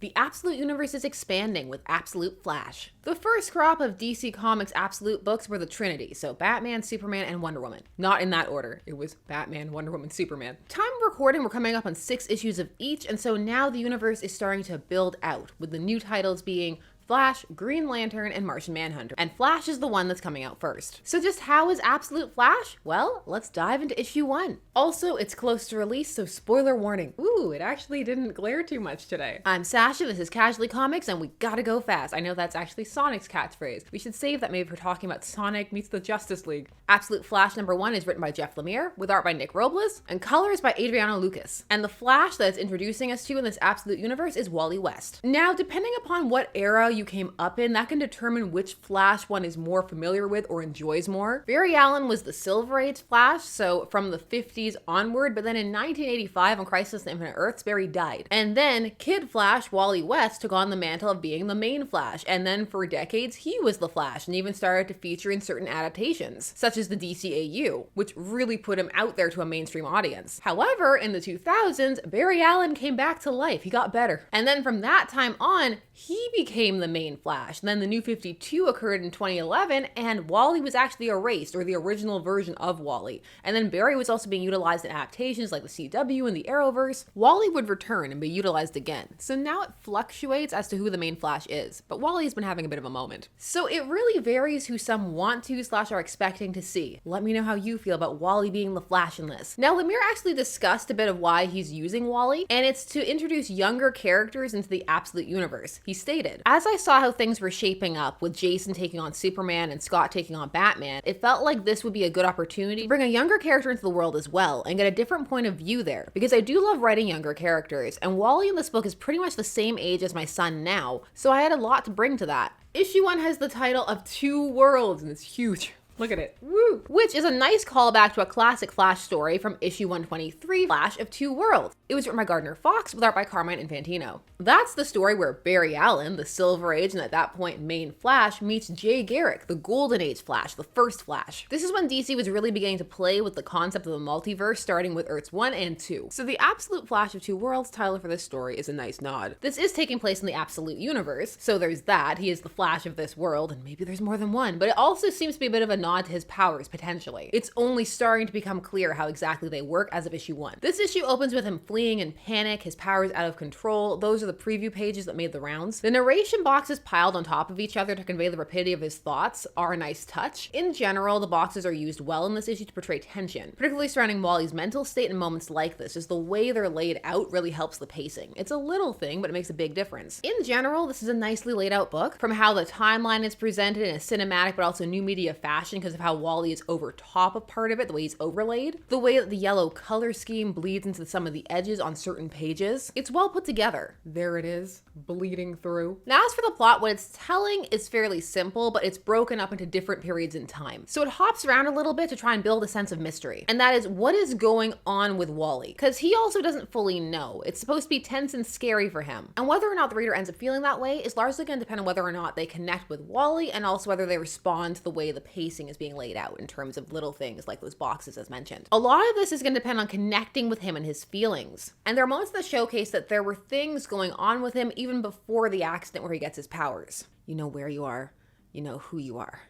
The Absolute Universe is expanding with Absolute Flash. The first crop of DC Comics Absolute books were the Trinity, so Batman, Superman, and Wonder Woman. Not in that order. It was Batman, Wonder Woman, Superman. Time of recording, we're coming up on 6 issues of each, and so now the universe is starting to build out, with the new titles being Flash, Green Lantern, and Martian Manhunter. And Flash is the one that's coming out first. So just how is Absolute Flash? Well, let's dive into issue 1. Also, it's close to release, so spoiler warning. Ooh, it actually didn't glare too much today. I'm Sasha, this is Casually Comics, and we gotta go fast. I know that's actually Sonic's catchphrase. We should save that maybe if we're talking about Sonic meets the Justice League. Absolute Flash number 1 is written by Jeff Lemire, with art by Nick Robles, and colors by Adriano Lucas. And the Flash that it's introducing us to in this Absolute Universe is Wally West. Now, depending upon what era you came up in, that can determine which Flash one is more familiar with or enjoys more. Barry Allen was the Silver Age Flash, so from the 50s onward, but then in 1985 on Crisis on Infinite Earths, Barry died. And then Kid Flash, Wally West, took on the mantle of being the main Flash, and then for decades he was the Flash and even started to feature in certain adaptations, such as the DCAU, which really put him out there to a mainstream audience. However, in the 2000s, Barry Allen came back to life. He got better. And then from that time on, he became the main Flash. And then the New 52 occurred in 2011, and Wally was actually erased, or the original version of Wally. And then Barry was also being utilized in adaptations like the CW and the Arrowverse. Wally would return and be utilized again. So now it fluctuates as to who the main Flash is, but Wally's been having a bit of a moment. So it really varies who some want to / are expecting to see. Let me know how you feel about Wally being the Flash in this. Now, Lemire actually discussed a bit of why he's using Wally, and it's to introduce younger characters into the Absolute Universe. He stated, "As I saw how things were shaping up with Jason taking on Superman and Scott taking on Batman, it felt like this would be a good opportunity to bring a younger character into the world as well and get a different point of view there, because I do love writing younger characters, and Wally in this book is pretty much the same age as my son now, so I had a lot to bring to that." Issue 1 has the title of Two Worlds, and it's huge. Look at it. Woo! Which is a nice callback to a classic Flash story from issue 123, Flash of Two Worlds. It was written by Gardner Fox with art by Carmine Infantino. That's the story where Barry Allen, the Silver Age and at that point main Flash, meets Jay Garrick, the Golden Age Flash, the first Flash. This is when DC was really beginning to play with the concept of the multiverse, starting with Earths 1 and 2. So the Absolute Flash of Two Worlds title for this story is a nice nod. This is taking place in the Absolute Universe, so there's that. He is the Flash of this world, and maybe there's more than one, but it also seems to be a bit of a nod to his powers, potentially. It's only starting to become clear how exactly they work as of issue 1. This issue opens with him fleeing in panic, his powers out of control. Those are the preview pages that made the rounds. The narration boxes piled on top of each other to convey the rapidity of his thoughts are a nice touch. In general, the boxes are used well in this issue to portray tension, particularly surrounding Wally's mental state in moments like this. Just the way they're laid out really helps the pacing. It's a little thing, but it makes a big difference. In general, this is a nicely laid out book, from how the timeline is presented in a cinematic but also new media fashion because of how Wally is over top of part of it, the way he's overlaid, the way that the yellow color scheme bleeds into some of the edges on certain pages. It's well put together. There it is, bleeding through. Now, as for the plot, what it's telling is fairly simple, but it's broken up into different periods in time. So it hops around a little bit to try and build a sense of mystery. And that is, what is going on with Wally? Because he also doesn't fully know. It's supposed to be tense and scary for him. And whether or not the reader ends up feeling that way is largely going to depend on whether or not they connect with Wally, and also whether they respond to the way the pacing is being laid out in terms of little things like those boxes as mentioned. A lot of this is going to depend on connecting with him and his feelings. And there are moments that showcase that there were things going on with him even before the accident where he gets his powers. You know where you are. You know who you are.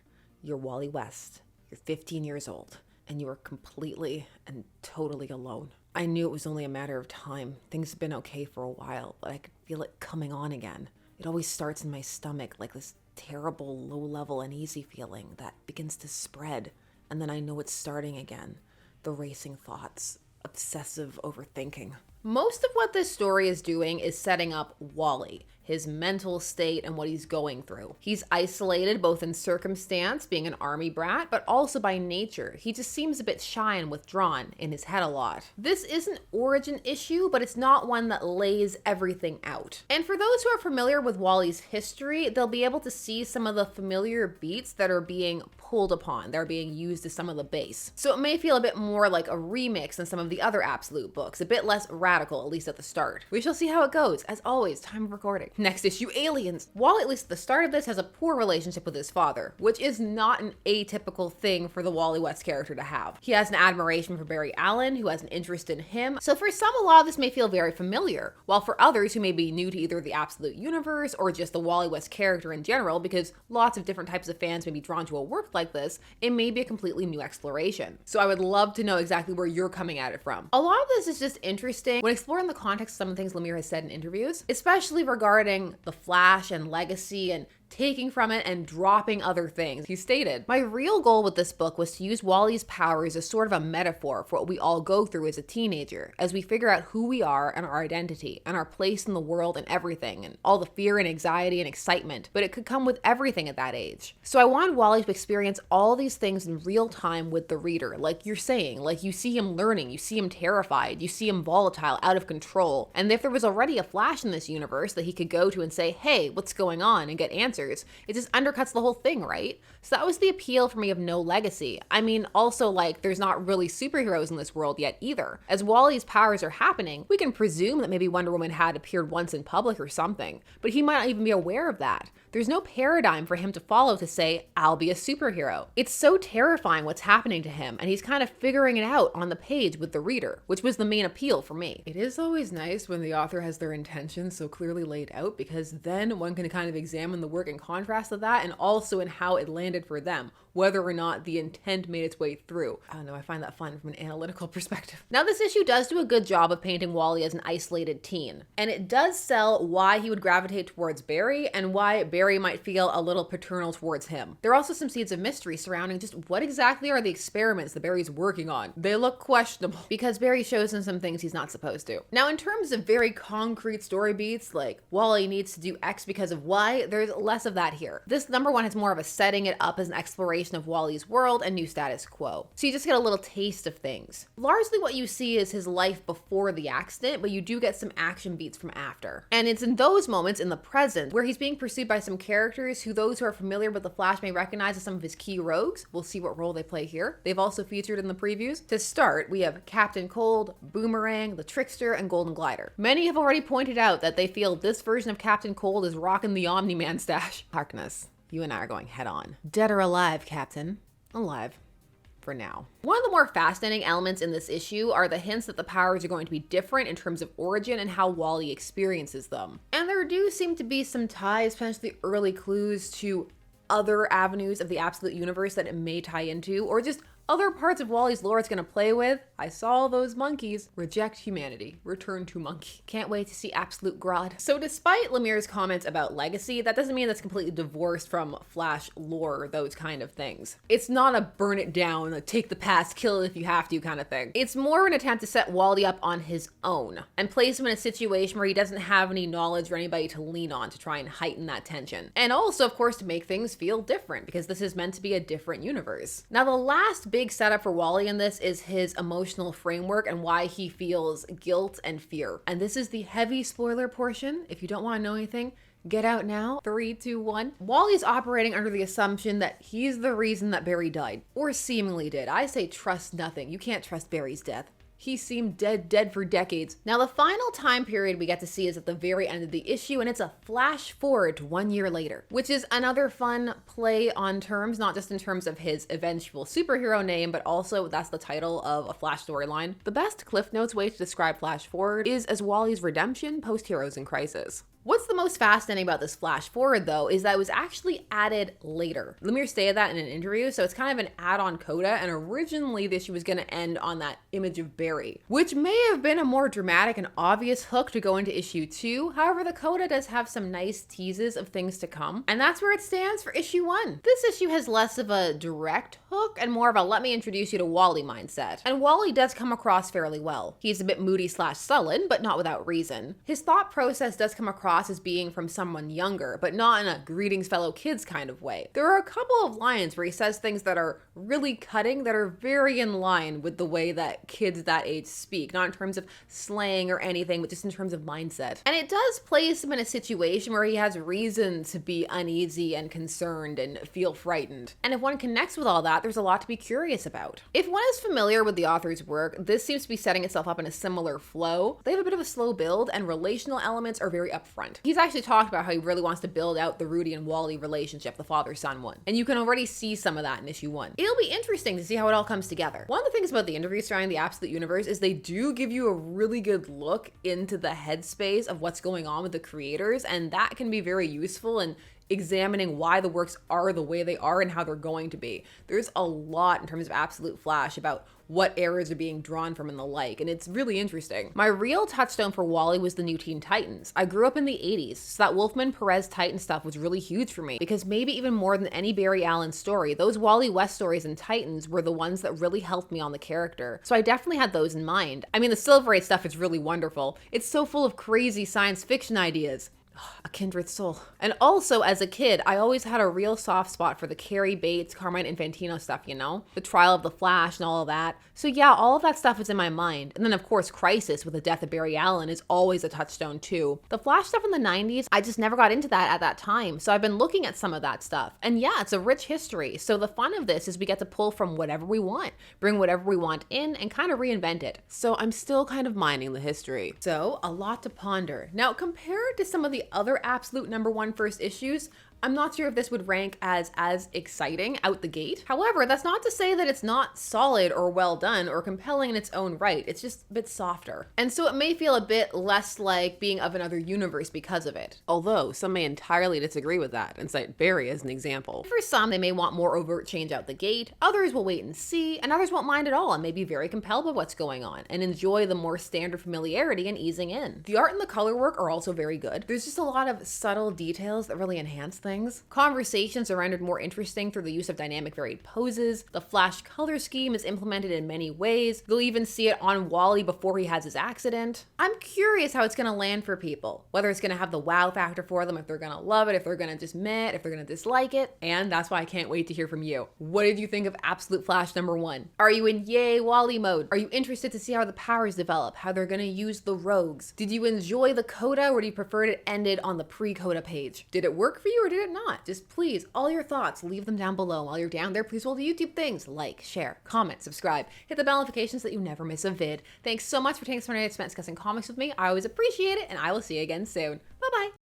You're Wally West. You're 15 years old. And you are completely and totally alone. I knew it was only a matter of time. Things have been okay for a while, but I could feel it coming on again. It always starts in my stomach like this terrible, low-level, uneasy feeling that begins to spread. And then I know it's starting again. The racing thoughts, obsessive overthinking. Most of what this story is doing is setting up Wally, his mental state, and what he's going through. He's isolated both in circumstance, being an army brat, but also by nature. He just seems a bit shy and withdrawn, in his head a lot. This is an origin issue, but it's not one that lays everything out. And for those who are familiar with Wally's history, they'll be able to see some of the familiar beats that are being pulled upon. They're being used as some of the base. So it may feel a bit more like a remix than some of the other Absolute books, a bit less radical, at least at the start. We shall see how it goes. As always, time of recording. Next issue, aliens. Wally, at least at the start of this, has a poor relationship with his father, which is not an atypical thing for the Wally West character to have. He has an admiration for Barry Allen, who has an interest in him. So for some, a lot of this may feel very familiar, while for others who may be new to either the Absolute universe or just the Wally West character in general, because lots of different types of fans may be drawn to a work like this, it may be a completely new exploration. So I would love to know exactly where you're coming at it from. A lot of this is just interesting when exploring the context of some of the things Lemire has said in interviews, especially regarding the Flash and legacy and taking from it and dropping other things. He stated, "My real goal with this book was to use Wally's powers as sort of a metaphor for what we all go through as a teenager, as we figure out who we are and our identity and our place in the world and everything, and all the fear and anxiety and excitement, but it could come with everything at that age. So I wanted Wally to experience all these things in real time with the reader, like you're saying, like you see him learning, you see him terrified, you see him volatile, out of control, and if there was already a Flash in this universe that he could go to and say, hey, what's going on, and get answers, it just undercuts the whole thing, right? So that was the appeal for me of no legacy. I mean, also, like, there's not really superheroes in this world yet either. As Wally's powers are happening, we can presume that maybe Wonder Woman had appeared once in public or something, but he might not even be aware of that. There's no paradigm for him to follow to say, I'll be a superhero. It's so terrifying what's happening to him, and he's kind of figuring it out on the page with the reader, which was the main appeal for me. It is always nice when the author has their intentions so clearly laid out, because then one can kind of examine the work in contrast to that, and also in how it landed for them, whether or not the intent made its way through. I don't know, I find that fun from an analytical perspective. Now, this issue does do a good job of painting Wally as an isolated teen, and it does sell why he would gravitate towards Barry and why Barry might feel a little paternal towards him. There are also some seeds of mystery surrounding just what exactly are the experiments that Barry's working on. They look questionable because Barry shows him some things he's not supposed to. Now, in terms of very concrete story beats, like Wally needs to do X because of Y, there's less of that here. This number one has more of a setting it up as an exploration of Wally's world and new status quo. So you just get a little taste of things. Largely what you see is his life before the accident, but you do get some action beats from after. And it's in those moments in the present where he's being pursued by some characters who those who are familiar with the Flash may recognize as some of his key rogues. We'll see what role they play here. They've also featured in the previews. To start, we have Captain Cold, Boomerang, the Trickster, and Golden Glider. Many have already pointed out that they feel this version of Captain Cold is rocking the Omni-Man stash. Harkness, you and I are going head on. Dead or alive, Captain? Alive. For now. One of the more fascinating elements in this issue are the hints that the powers are going to be different in terms of origin and how Wally experiences them. And there do seem to be some ties, potentially early clues to other avenues of the Absolute universe that it may tie into, or just other parts of Wally's lore it's gonna play with. I saw those monkeys. Reject humanity. Return to monkey. Can't wait to see Absolute Grodd. So despite Lemire's comments about legacy, that doesn't mean that's completely divorced from Flash lore or those kind of things. It's not a burn it down, a take the past, kill it if you have to kind of thing. It's more an attempt to set Wally up on his own and place him in a situation where he doesn't have any knowledge or anybody to lean on to try and heighten that tension. And also, of course, to make things feel different, because this is meant to be a different universe. Now, the last big setup for Wally in this is his emotional framework and why he feels guilt and fear. And this is the heavy spoiler portion. If you don't want to know anything, get out now. 3, 2, 1. Wally's operating under the assumption that he's the reason that Barry died, or seemingly did. I say trust nothing. You can't trust Barry's death. He seemed dead for decades. Now, the final time period we get to see is at the very end of the issue, and it's a flash forward to 1 year later, which is another fun play on terms, not just in terms of his eventual superhero name, but also that's the title of a Flash storyline. The best Cliff Notes way to describe Flash Forward is as Wally's redemption post Heroes in Crisis. What's the most fascinating about this flash forward, though, is that it was actually added later. Lemire stated that in an interview, so it's kind of an add-on coda, and originally the issue was going to end on that image of Barry, which may have been a more dramatic and obvious hook to go into issue 2. However, the coda does have some nice teases of things to come, and that's where it stands for issue 1. This issue has less of a direct hook and more of a let me introduce you to Wally mindset. And Wally does come across fairly well. He's a bit moody / sullen, but not without reason. His thought process does come across across as being from someone younger, but not in a greetings fellow kids kind of way. There are a couple of lines where he says things that are really cutting, that are very in line with the way that kids that age speak, not in terms of slang or anything, but just in terms of mindset. And it does place him in a situation where he has reason to be uneasy and concerned and feel frightened. And if one connects with all that, there's a lot to be curious about. If one is familiar with the author's work, this seems to be setting itself up in a similar flow. They have a bit of a slow build, and relational elements are very upfront. He's actually talked about how he really wants to build out the Rudy and Wally relationship, the father-son one. And you can already see some of that in issue 1. It'll be interesting to see how it all comes together. One of the things about the interviews surrounding the Absolute Universe is they do give you a really good look into the headspace of what's going on with the creators, and that can be very useful in examining why the works are the way they are and how they're going to be. There's a lot in terms of Absolute Flash about what eras are being drawn from and the like, and it's really interesting. My real touchstone for Wally was the New Teen Titans. I grew up in the 80s, so that Wolfman Perez Titan stuff was really huge for me, because maybe even more than any Barry Allen story, those Wally West stories and Titans were the ones that really helped me on the character. So I definitely had those in mind. I mean, the Silver Age stuff is really wonderful. It's so full of crazy science fiction ideas. A kindred soul. And also, as a kid, I always had a real soft spot for the Carrie Bates, Carmine Infantino stuff, you know? The Trial of the Flash and all of that. So yeah, all of that stuff is in my mind. And then of course, Crisis with the death of Barry Allen is always a touchstone too. The Flash stuff in the 90s, I just never got into that at that time. So I've been looking at some of that stuff. And yeah, it's a rich history. So the fun of this is we get to pull from whatever we want, bring whatever we want in, and kind of reinvent it. So I'm still kind of mining the history. So a lot to ponder. Now, compared to some of the other absolute #1 first issues, I'm not sure if this would rank as exciting out the gate. However, that's not to say that it's not solid or well done or compelling in its own right. It's just a bit softer. And so it may feel a bit less like being of another universe because of it. Although some may entirely disagree with that and cite Barry as an example. For some, they may want more overt change out the gate. Others will wait and see, and others won't mind at all and may be very compelled by what's going on and enjoy the more standard familiarity and easing in. The art and the color work are also very good. There's just a lot of subtle details that really enhance things. Conversations are rendered more interesting through the use of dynamic varied poses. The Flash color scheme is implemented in many ways. You'll even see it on Wally before he has his accident. I'm curious how it's going to land for people, whether it's going to have the wow factor for them, if they're going to love it, if they're going to just meh, if they're going to dislike it. And that's why I can't wait to hear from you. What did you think of Absolute Flash #1? Are you in yay Wally mode? Are you interested to see how the powers develop, how they're going to use the rogues? Did you enjoy the coda, or do you prefer it ended on the pre-coda page? Did it work for you or did it not? Just please, all your thoughts, leave them down below. While you're down there, please do all the YouTube things. Like, share, comment, subscribe, hit the bell notifications so that you never miss a vid. Thanks so much for taking some time to spend discussing comics with me. I always appreciate it, and I will see you again soon. Bye-bye.